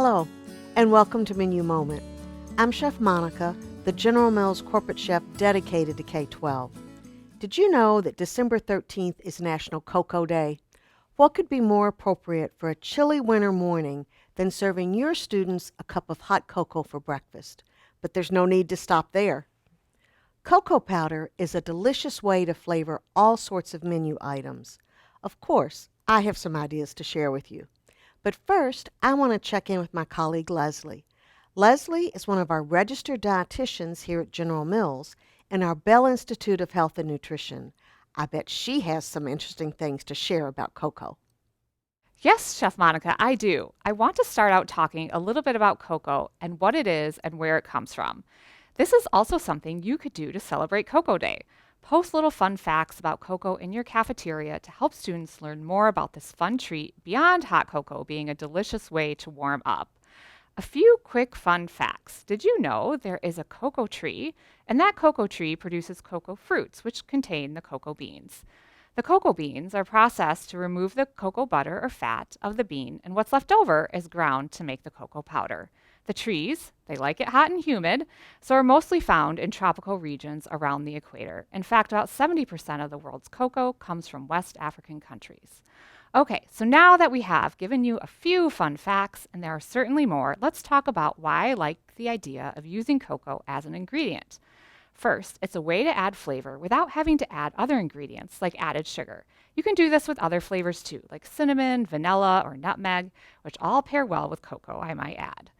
Hello, and welcome to Menu Moment. I'm Chef Monica, the General Mills corporate chef dedicated to K-12. Did you know that December 13th is National Cocoa Day? What could be more appropriate for a chilly winter morning than serving your students a cup of hot cocoa for breakfast? But there's no need to stop there. Cocoa powder is a delicious way to flavor all sorts of menu items. Of course, I have some ideas to share with you. But first, I want to check in with my colleague Leslie. Leslie is one of our registered dietitians here at General Mills in our Bell Institute of Health and Nutrition. I bet she has some interesting things to share about cocoa. Yes, Chef Monica, I do. I want to start out talking a little bit about cocoa and what it is and where it comes from. This is also something you could do to celebrate Cocoa Day. Post little fun facts about cocoa in your cafeteria to help students learn more about this fun treat beyond hot cocoa being a delicious way to warm up. A few quick fun facts. Did you know there is a cocoa tree, and that cocoa tree produces cocoa fruits, which contain the cocoa beans? The cocoa beans are processed to remove the cocoa butter or fat of the bean, and what's left over is ground to make the cocoa powder. The trees, they like it hot and humid, so are mostly found in tropical regions around the equator. In fact, about 70% of the world's cocoa comes from West African countries. Okay, so now that we have given you a few fun facts, and there are certainly more, let's talk about why I like the idea of using cocoa as an ingredient. First, it's a way to add flavor without having to add other ingredients like added sugar. You can do this with other flavors too, like cinnamon, vanilla, or nutmeg, which all pair well with cocoa, I might add.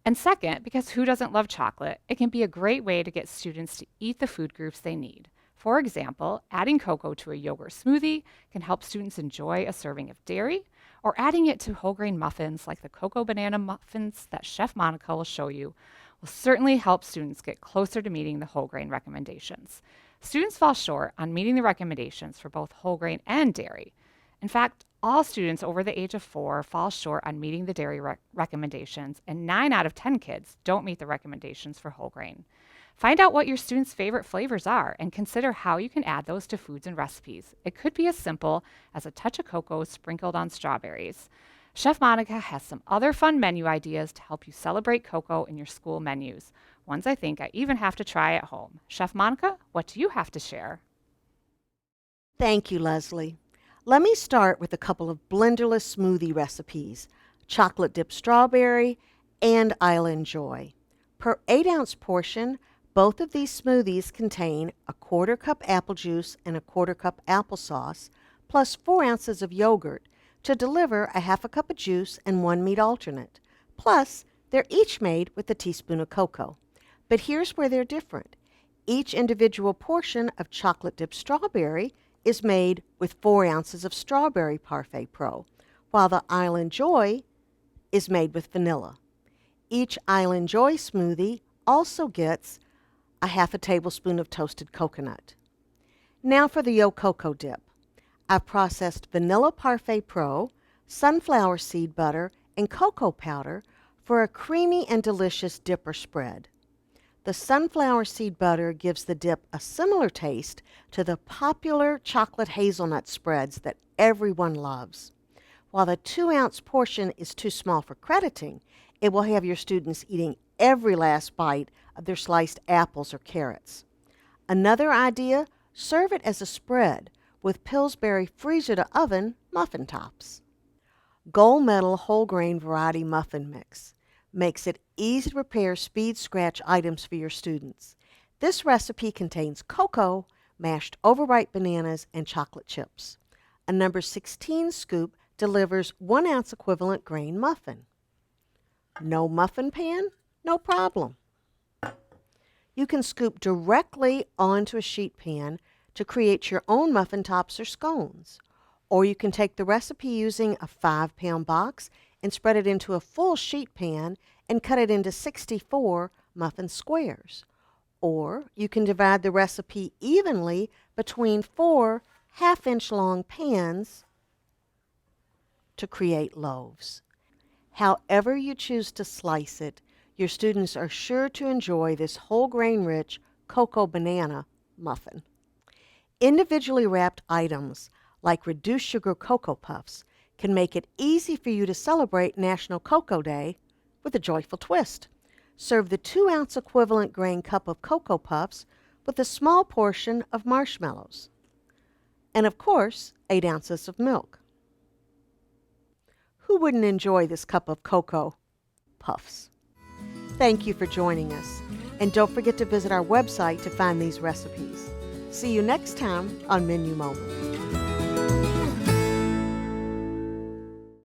And second, because who doesn't love chocolate, it can be a great way to get students to eat the food groups they need. For example, adding cocoa to a yogurt smoothie can help students enjoy a serving of dairy, or adding it to whole grain muffins like the cocoa banana muffins that Chef Monica will show you will certainly help students get closer to meeting the whole grain recommendations. Students fall short on meeting the recommendations for both whole grain and dairy. In fact, all students over the age of 4 fall short on meeting the dairy recommendations, and 9 out of 10 kids don't meet the recommendations for whole grain. Find out what your students' favorite flavors are and consider how you can add those to foods and recipes. It could be as simple as a touch of cocoa sprinkled on strawberries. Chef Monica has some other fun menu ideas to help you celebrate cocoa in your school menus. Ones I think I even have to try at home. Chef Monica, what do you have to share? Thank you, Leslie. Let me start with a couple of Blenderless smoothie recipes, chocolate dipped strawberry and Island Joy. Per 8-ounce portion, both of these smoothies contain a 1/4 cup apple juice and a 1/4 cup applesauce, plus 4 ounces of yogurt to deliver a 1/2 cup of juice and 1 meat alternate. Plus, they're each made with a teaspoon of cocoa. But here's where they're different. Each individual portion of chocolate dipped strawberry is made with 4 ounces of Strawberry ParfaitPro, while the Island Joy is made with vanilla. Each Island Joy smoothie also gets a 1/2 tablespoon of toasted coconut. Now for the Yo Cocoa dip. I've processed vanilla ParfaitPro, sunflower seed butter, and cocoa powder for a creamy and delicious dip or spread. The sunflower seed butter gives the dip a similar taste to the popular chocolate hazelnut spreads that everyone loves. While the 2-ounce portion is too small for crediting, it will have your students eating every last bite of their sliced apples or carrots. Another idea, serve it as a spread with Pillsbury freezer-to-oven muffin tops. Gold Medal Whole Grain Variety Muffin Mix makes it easy to prepare speed scratch items for your students. This recipe contains cocoa, mashed overripe bananas, and chocolate chips. A number 16 scoop delivers 1 ounce equivalent grain muffin. No muffin pan? No problem. You can scoop directly onto a sheet pan to create your own muffin tops or scones. Or you can take the recipe using a 5-pound box and spread it into a full sheet pan and cut it into 64 muffin squares. Or you can divide the recipe evenly between 4 1/2-inch long pans to create loaves. However you choose to slice it, your students are sure to enjoy this whole grain rich cocoa banana muffin. Individually wrapped items like reduced sugar Cocoa Puffs can make it easy for you to celebrate National Cocoa Day with a joyful twist. Serve the 2-ounce equivalent grain cup of Cocoa Puffs with a small portion of marshmallows. And of course, 8 ounces of milk. Who wouldn't enjoy this cup of Cocoa Puffs? Thank you for joining us. And don't forget to visit our website to find these recipes. See you next time on Menu Moment.